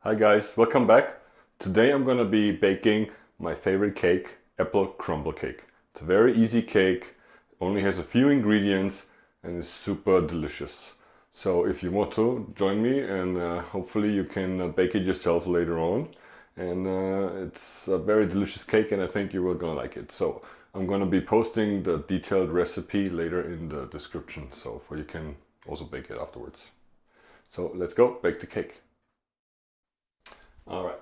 Hi guys, welcome back. Today I'm gonna be baking my favorite cake, apple crumble cake. It's a very easy cake, only has a few ingredients and is super delicious. So if you want to, join me and hopefully you can bake it yourself later on. And it's a very delicious cake and I think you will gonna like it. So I'm gonna be posting the detailed recipe later in the description, so you can also bake it afterwards. So let's go bake the cake. Alright,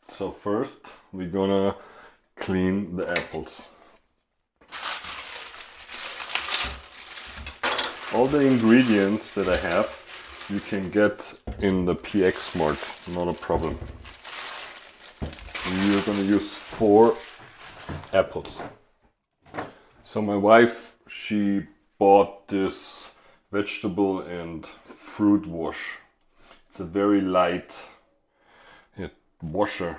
so first we're gonna clean the apples. All the ingredients that I have you can get in the PX Smart, not a problem. We're gonna use 4 apples. So my wife, she bought this vegetable and fruit wash. It's a very light washer,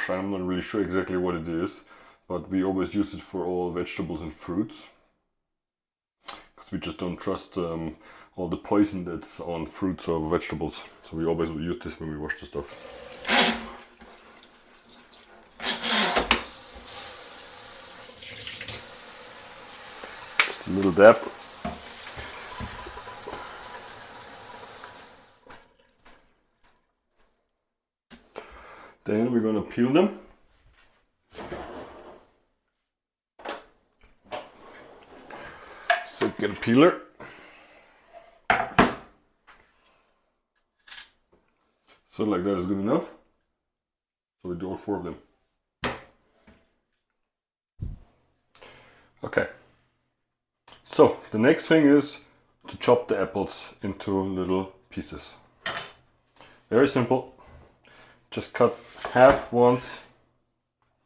I'm not really sure exactly what it is, but we always use it for all vegetables and fruits because we just don't trust all the poison that's on fruits or vegetables, so we always use this when we wash the stuff. Just a little dab. Then we're gonna peel them. So get a peeler. So like that is good enough. So we do all 4 of them. Okay. So the next thing is to chop the apples into little pieces. Very simple. Just cut half once,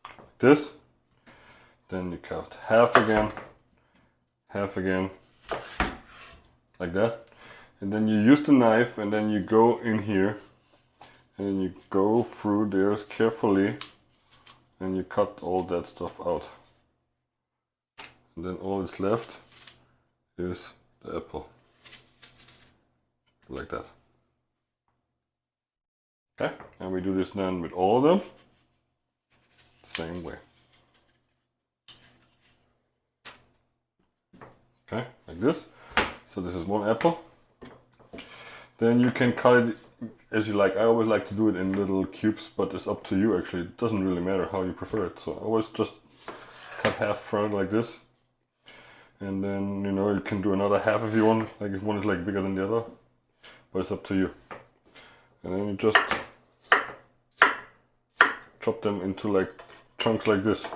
like this, then you cut half again, like that, and then you use the knife and then you go in here and you go through there carefully and you cut all that stuff out. And then all that's left is the apple, like that. Okay, and we do this then with all of them, same way. Okay, like this. So this is 1 apple. Then you can cut it as you like. I always like to do it in little cubes, but it's up to you actually. It doesn't really matter how you prefer it. So I always just cut half front like this. And then, you know, you can do another half if you want, like if one is like bigger than the other. But it's up to you. And then you just chop them into like chunks like this,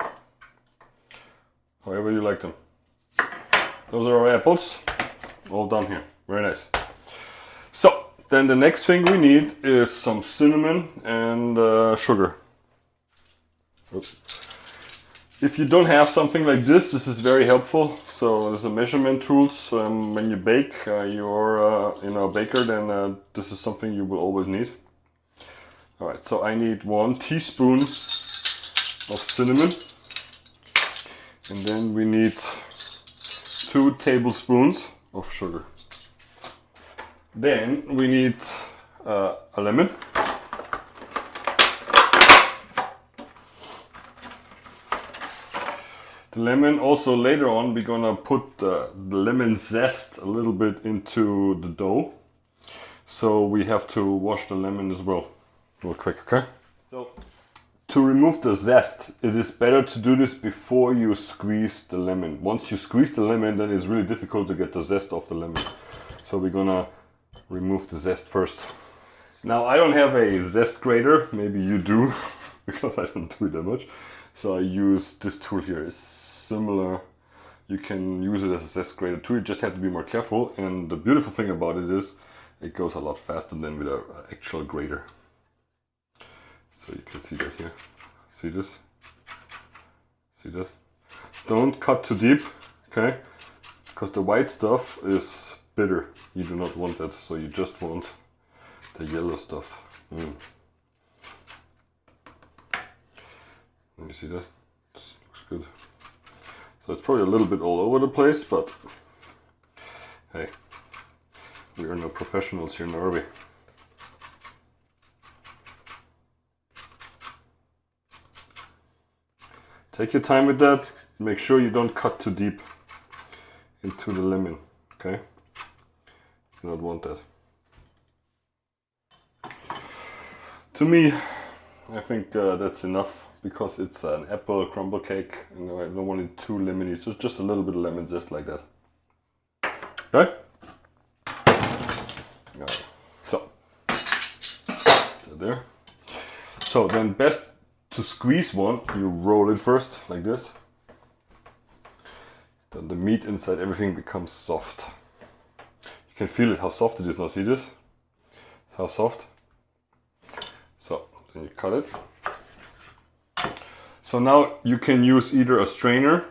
however you like them. Those are our apples, all done here, very nice. So then the next thing we need is some cinnamon and sugar. Oops. If you don't have something like this is very helpful. So there's a measurement tools. When you bake, you're a baker, then this is something you will always need. Alright, so I need 1 teaspoon of cinnamon, and then we need 2 tablespoons of sugar. Then we need a lemon. The lemon, also later on we're gonna put the lemon zest a little bit into the dough, so we have to wash the lemon as well. Real quick, okay? So to remove the zest, it is better to do this before you squeeze the lemon. Once you squeeze the lemon, then it's really difficult to get the zest off the lemon. So we're gonna remove the zest first. Now I don't have a zest grater, maybe you do, because I don't do it that much. So I use this tool here. It's similar. You can use it as a zest grater too, you just have to be more careful. And the beautiful thing about it is it goes a lot faster than with an actual grater. So you can see that here. See this? See that? Don't cut too deep, okay? Because the white stuff is bitter. You do not want that, so you just want the yellow stuff. Let me see that. This looks good. So it's probably a little bit all over the place, but hey, we are no professionals here, are we? Take your time with that. Make sure you don't cut too deep into the lemon, okay? You don't want that. To me, I think that's enough because it's an apple crumble cake and I don't want it too lemony, so just a little bit of lemon zest like that. Okay? So, there. So then best to squeeze one, you roll it first like this. Then the meat inside everything becomes soft. You can feel it how soft it is now, see this? How soft? So then you cut it. So now you can use either a strainer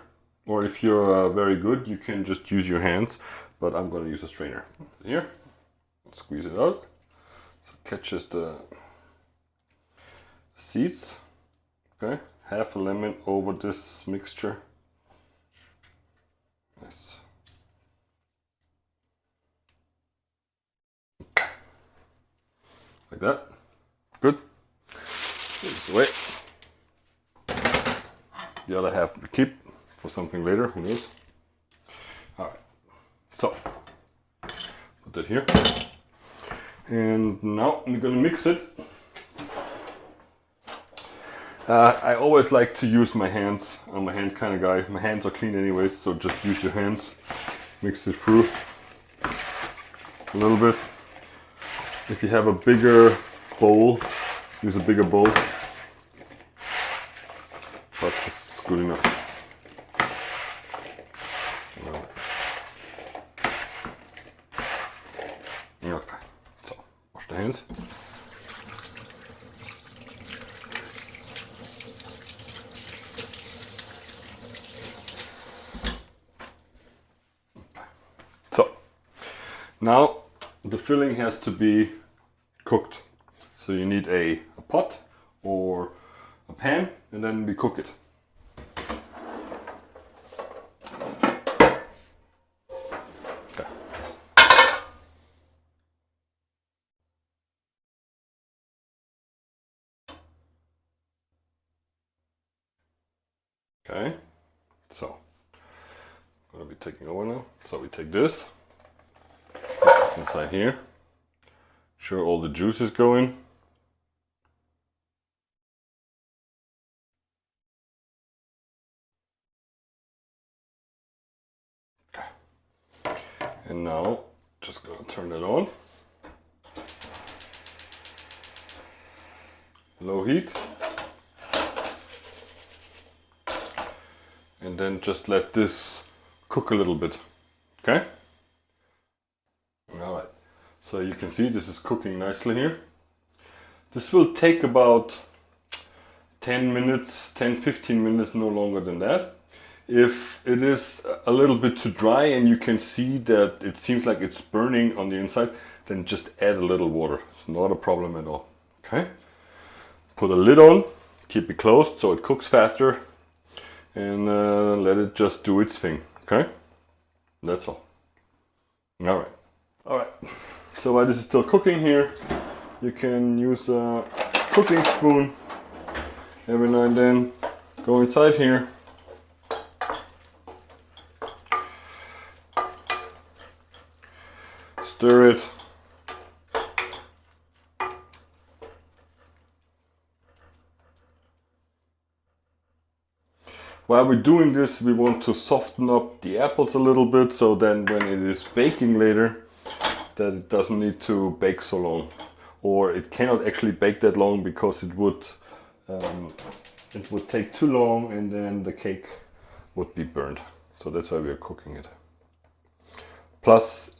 or if you're very good you can just use your hands, but I'm going to use a strainer. Here, squeeze it out so it catches the seeds. Okay, half a lemon over this mixture. Nice. Okay. Like that. Good. This away. The other half we keep for something later, who knows. Alright, so put that here. And now I'm gonna mix it. I always like to use my hands. I'm a hand kind of guy. My hands are clean anyways, so just use your hands. Mix it through a little bit. If you have a bigger bowl, use a bigger bowl. But this is good enough. Okay, so wash the hands. So now the filling has to be cooked. So you need a pot or a pan and then we cook it. Okay. Okay, so I'm gonna be taking over now. So we take this, put this inside here, sure all the juices go in. Okay, and now just gonna turn it on. Low heat. And then just let this cook a little bit, okay? All right, so you can see this is cooking nicely here. This will take about 10 minutes, 10-15 minutes, no longer than that. If it is a little bit too dry and you can see that it seems like it's burning on the inside, then just add a little water. It's not a problem at all, okay? Put a lid on, keep it closed so it cooks faster. And let it just do its thing, okay? That's all. All right. So while this is still cooking here, you can use a cooking spoon every now and then. Go inside here. Stir it. While we're doing this, we want to soften up the apples a little bit, so then when it is baking later, that it doesn't need to bake so long. Or it cannot actually bake that long because it would take too long and then the cake would be burned. So that's why we are cooking it. Plus,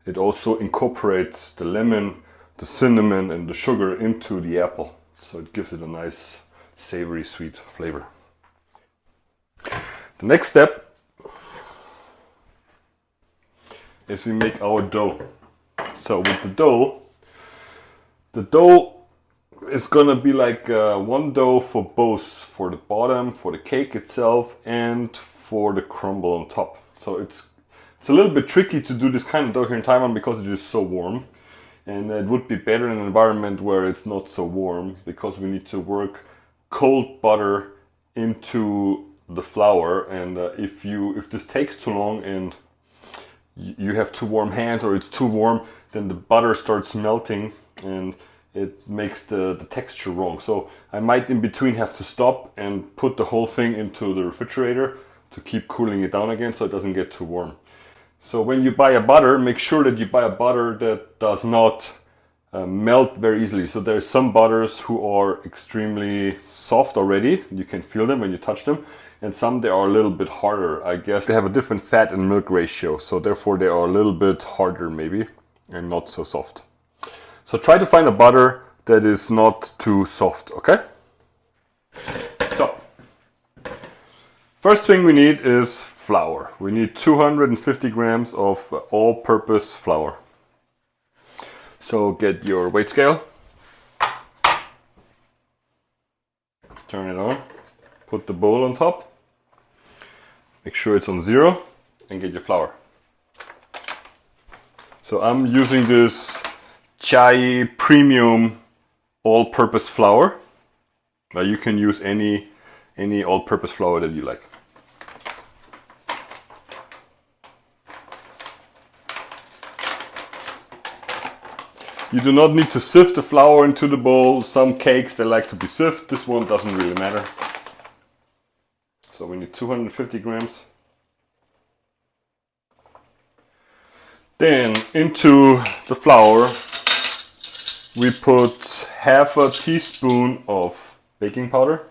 it also incorporates the lemon, the cinnamon and the sugar into the apple. So it gives it a nice savory sweet flavor. The next step is we make our dough. So with the dough is gonna be like one dough for both, for the bottom, for the cake itself and for the crumble on top. So it's a little bit tricky to do this kind of dough here in Taiwan because it is so warm, and it would be better in an environment where it's not so warm because we need to work cold butter into the flour, and if this takes too long and you have too warm hands or it's too warm, then the butter starts melting and it makes the texture wrong. So I might in between have to stop and put the whole thing into the refrigerator to keep cooling it down again so it doesn't get too warm. So when you buy a butter, make sure that you buy a butter that does not melt very easily. So there's some butters who are extremely soft already. You can feel them when you touch them. And some they are a little bit harder. I guess they have a different fat and milk ratio. So therefore they are a little bit harder maybe and not so soft. So try to find a butter that is not too soft, okay? So, first thing we need is flour. We need 250 grams of all-purpose flour. So get your weight scale, turn it on, put the bowl on top, make sure it's on 0, and get your flour. So I'm using this Chai Premium all-purpose flour. Now you can use any all-purpose flour that you like. You do not need to sift the flour into the bowl. Some cakes they like to be sifted. This one doesn't really matter. So we need 250 grams. Then into the flour we put half a teaspoon of baking powder.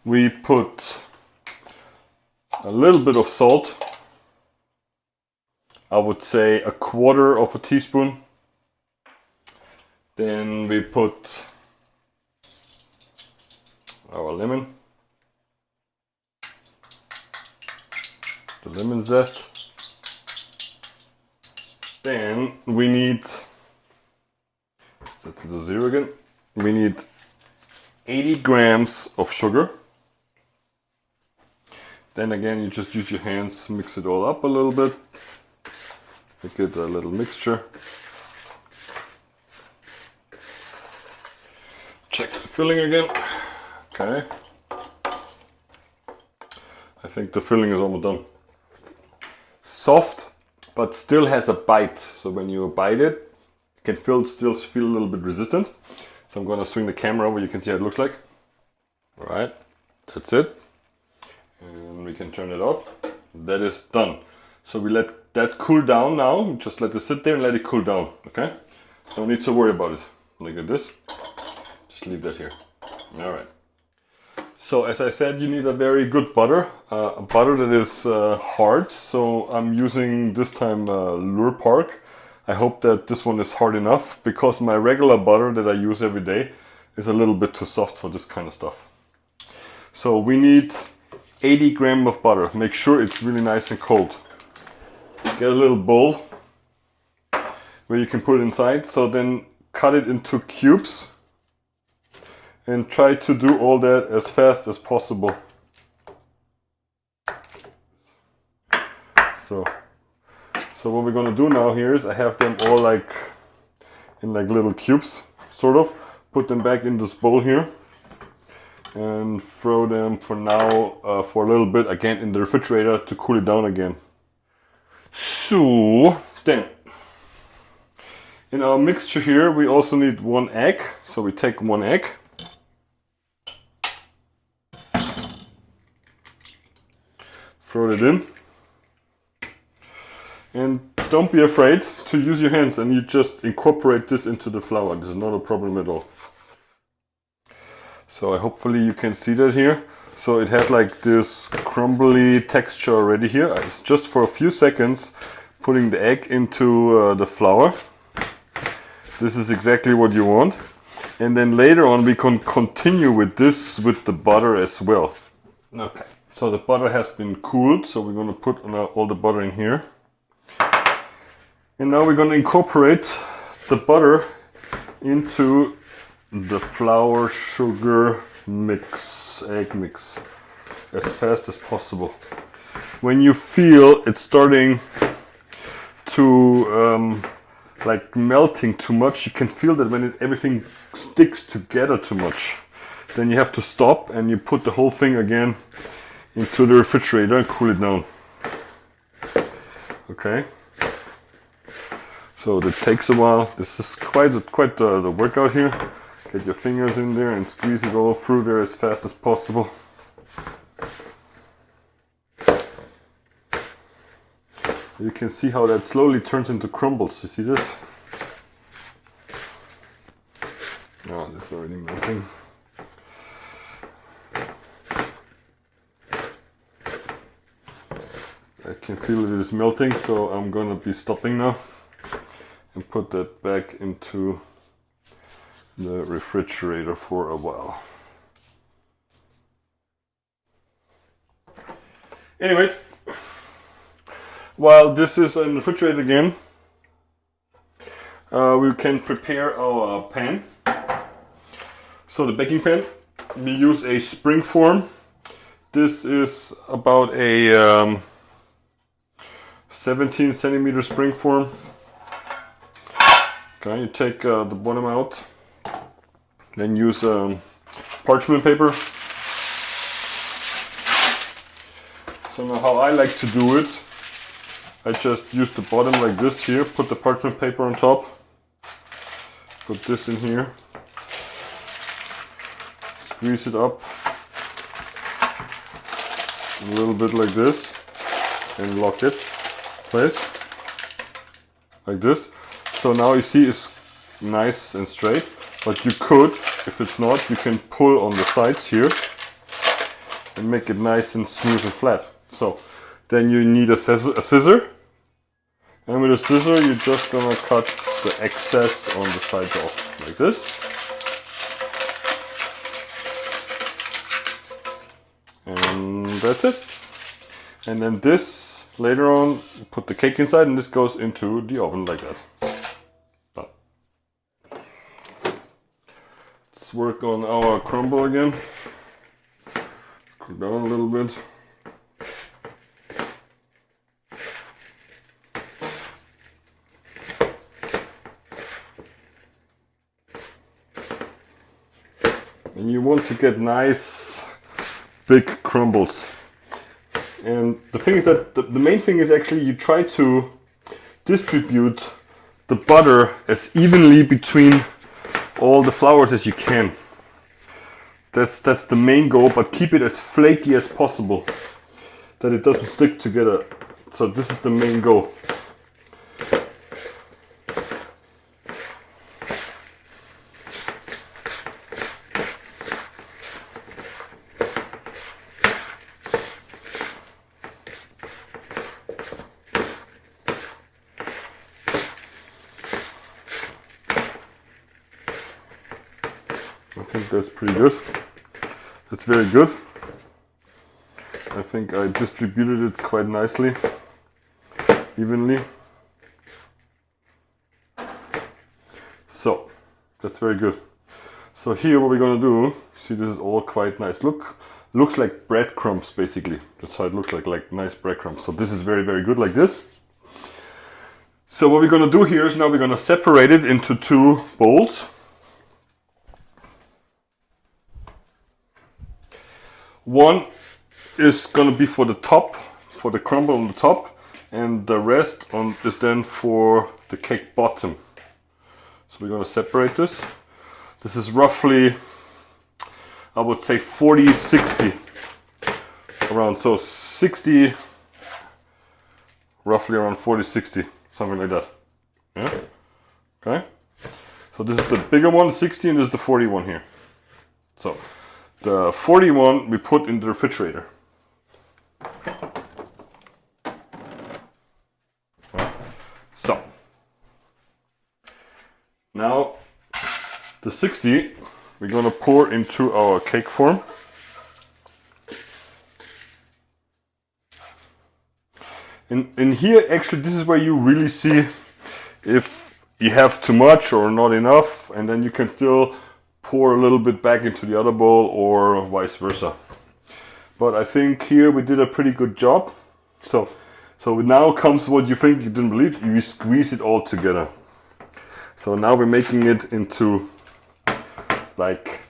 We put a little bit of salt. I would say a quarter of a teaspoon. Then we put our lemon, the lemon zest. Then we need, set to the 0 again, we need 80 grams of sugar. Then again, you just use your hands, mix it all up a little bit, make it a little mixture. Check the filling again. Okay. I think the filling is almost done. Soft, but still has a bite. So when you bite it, you can still feel a little bit resistant. So I'm going to swing the camera over, you can see how it looks like. All right, that's it. And we can turn it off. That is done. So we let that cool down now. Just let it sit there and let it cool down, okay? Don't need to worry about it. Look at this. Just leave that here. All right. So as I said, you need a very good butter, a butter that is hard. So I'm using this time Lure Park. I hope that this one is hard enough because my regular butter that I use every day is a little bit too soft for this kind of stuff. So we need 80 grams of butter. Make sure it's really nice and cold. Get a little bowl where you can put it inside. So then cut it into cubes. And try to do all that as fast as possible. So what we're gonna do now here is I have them all like in like little cubes, sort of. Put them back in this bowl here and throw them for now for a little bit again in the refrigerator to cool it down again. So then in our mixture here we also need 1 egg. So we take 1 egg. Throw it in, and don't be afraid to use your hands, and you just incorporate this into the flour. This is not a problem at all. So hopefully you can see that here. So it has like this crumbly texture already here. It's just for a few seconds putting the egg into the flour. This is exactly what you want. And then later on we can continue with this with the butter as well. Okay. So the butter has been cooled, so we're going to put all the butter in here. And now we're going to incorporate the butter into the flour sugar mix, egg mix, as fast as possible. When you feel it's starting to like melting too much, you can feel that when everything sticks together too much. then you have to stop and you put the whole thing again into the refrigerator and cool it down. Okay. So that takes a while. This is quite the workout here. Get your fingers in there and squeeze it all through there as fast as possible. You can see how that slowly turns into crumbles. You see this? Oh, this is already melting. I can feel it is melting, so I'm gonna be stopping now and put that back into the refrigerator for a while. Anyways, while this is in the refrigerator again, we can prepare our pan. So the baking pan, we use a spring form. This is about a 17 centimeter spring form. Okay, you take the bottom out, then use parchment paper. So now how I like to do it, I just use the bottom like this here, put the parchment paper on top, put this in here, squeeze it up a little bit like this, and lock it in place, like this. So now you see it's nice and straight, but you could, if it's not, you can pull on the sides here and make it nice and smooth and flat. So then you need a scissor, and with a scissor you're just gonna cut the excess on the sides off, like this. And that's it. And then this, later on, put the cake inside, and this goes into the oven like that. Done. Let's work on our crumble again. Cool down a little bit. And you want to get nice big crumbles. And the thing is that the main thing is actually you try to distribute the butter as evenly between all the flours as you can. That's the main goal, but keep it as flaky as possible, that it doesn't stick together. So this is the main goal. I think that's pretty good. That's very good. I think I distributed it quite nicely, evenly. So that's very good. So here what we're gonna do, see, this is all quite nice. Looks like breadcrumbs basically. That's how it looks like nice breadcrumbs. So this is very, very good like this. So what we're gonna do here is now we're gonna separate it into two bowls. One is gonna be for the top, for the crumble on the top, and the rest is then for the cake bottom. So we're gonna separate this. This is roughly, I would say 40-60 around, so 60, roughly around 40-60, something like that. Yeah. Okay. So this is the bigger one, 60, and this is the 41 here. So the 41 we put in the refrigerator. So now the 60 we're gonna pour into our cake form. In here, actually, this is where you really see if you have too much or not enough, and then you can still pour a little bit back into the other bowl or vice versa. But I think here we did a pretty good job. So now comes what you think you didn't believe. You squeeze it all together. So now we're making it into like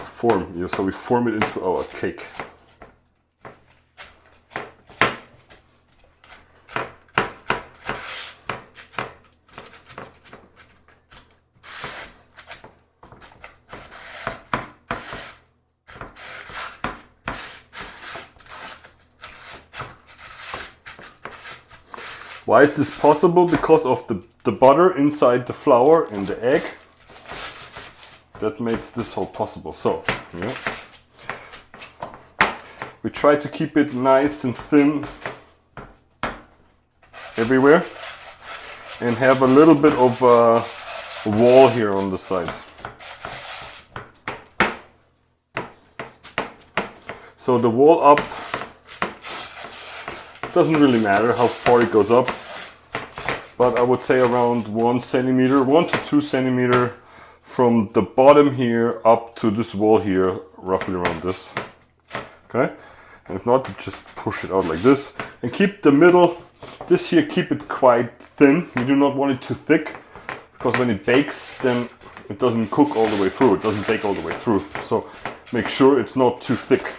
form. You know, so we form it into our cake. Why is this possible? Because of the butter inside the flour and the egg. That makes this all possible. So, yeah. We try to keep it nice and thin everywhere and have a little bit of a wall here on the side. So the wall up doesn't really matter how far it goes up, but I would say around 1 centimeter, 1 to 2 centimeter from the bottom here up to this wall here, roughly around this. Okay, and if not, just push it out like this and keep the middle, this here, keep it quite thin. You do not want it too thick, because when it bakes, then it doesn't cook all the way through, it doesn't bake all the way through. So make sure it's not too thick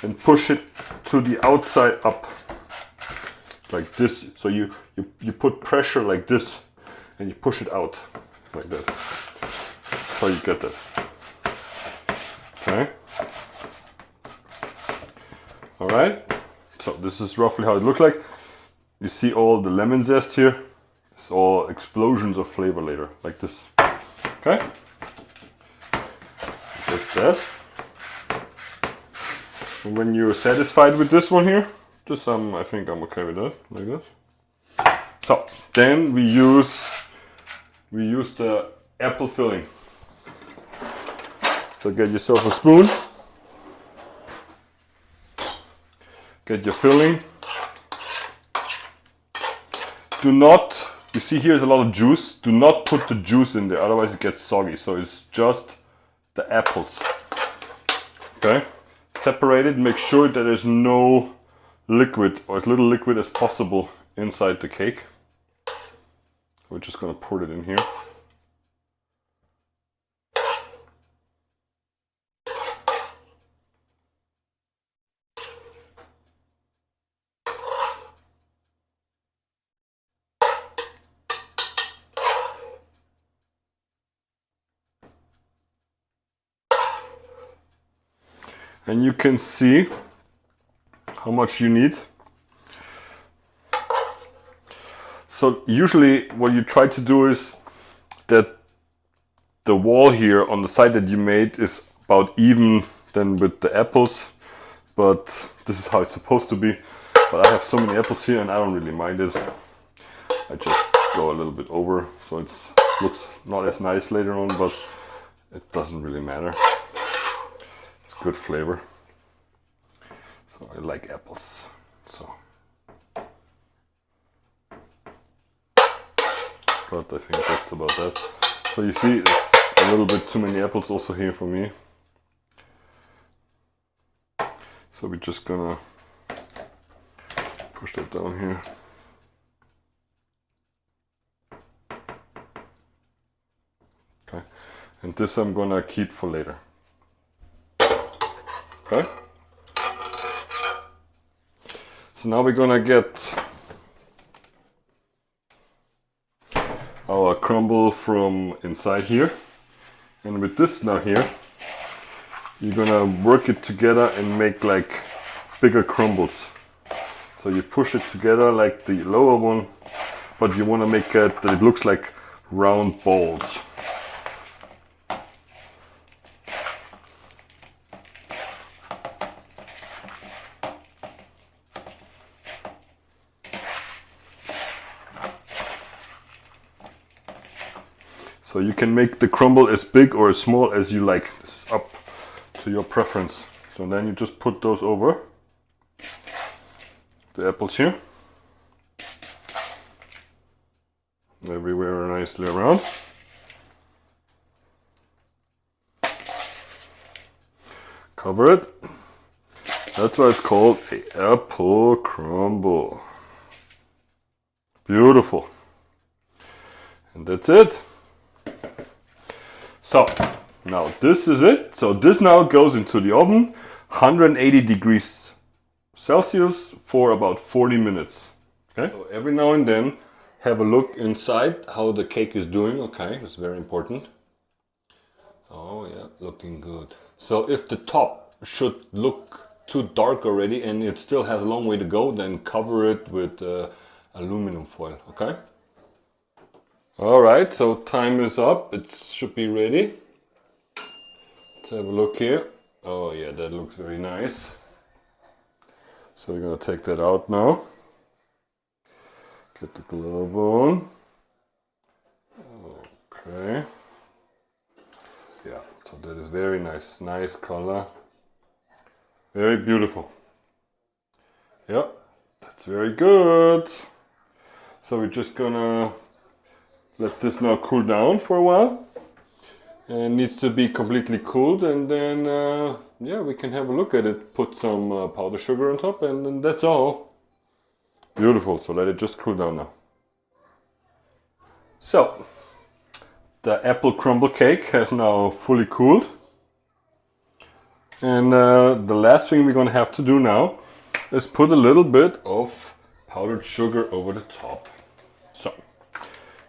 and push it to the outside up like this. So you put pressure like this and you push it out like that. So you get that. Okay. All right. So this is roughly how it looks like. You see all the lemon zest here. It's all explosions of flavor later, like this. Okay. That's that. And when you're satisfied with this one here, just I think I'm okay with that, like this. So then we use the apple filling. So get yourself a spoon, get your filling. Do not, you see here's a lot of juice, do not put the juice in there, otherwise it gets soggy. So it's just the apples. Okay, separate it, make sure that there's no liquid or as little liquid as possible inside the cake. We're just going to pour it in here. And you can see how much you need. So usually what you try to do is that the wall here on the side that you made is about even then with the apples, but this is how it's supposed to be. But I have so many apples here and I don't really mind it. I just go a little bit over, so it looks not as nice later on, but it doesn't really matter. It's good flavor. So I like apples. So, but I think that's about that. So you see, it's a little bit too many apples also here for me. So we're just gonna push that down here. Okay, and this I'm gonna keep for later. Okay. So now we're gonna get our crumble from inside here, and with this now here, you're gonna work it together and make like bigger crumbles. So you push it together like the lower one, but you want to make it that it looks like round balls. So you can make the crumble as big or as small as you like. It's up to your preference. So then you just put those over the apples here. Everywhere nicely around. Cover it. That's why it's called an apple crumble. Beautiful. And that's it. So now this is it. So this now goes into the oven, 180 degrees Celsius for about 40 minutes. Okay. So every now and then have a look inside how the cake is doing. Okay, it's very important. Oh yeah, looking good. So if the top should look too dark already and it still has a long way to go, then cover it with aluminum foil, okay? All right, so time is up. It should be ready. Let's have a look here. Oh yeah, that looks very nice. So we're gonna take that out now. Get the glove on. Okay. Yeah, so that is very nice. Nice color. Very beautiful. Yeah, that's very good. So we're just gonna let this now cool down for a while. And it needs to be completely cooled, and then yeah, we can have a look at it. Put some powdered sugar on top, and then that's all. Beautiful. So let it just cool down now. So the apple crumble cake has now fully cooled. And the last thing we're going to have to do now is put a little bit of powdered sugar over the top. So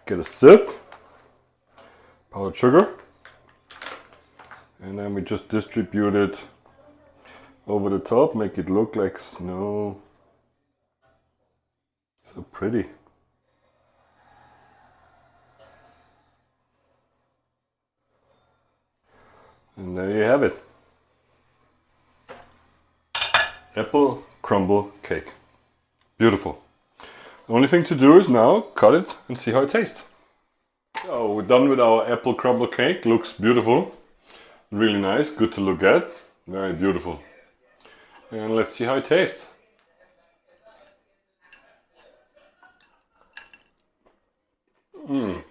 get a sieve, powdered sugar, and then we just distribute it over the top, make it look like snow. So pretty. And there you have it. Apple crumble cake. Beautiful. The only thing to do is now cut it and see how it tastes. So we're done with our apple crumble cake. Looks beautiful. Really nice. Good to look at. Very beautiful. And let's see how it tastes. Wow,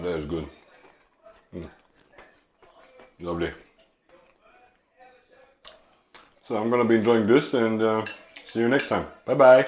that is good. Lovely. So I'm gonna be enjoying this, and see you next time. Bye bye.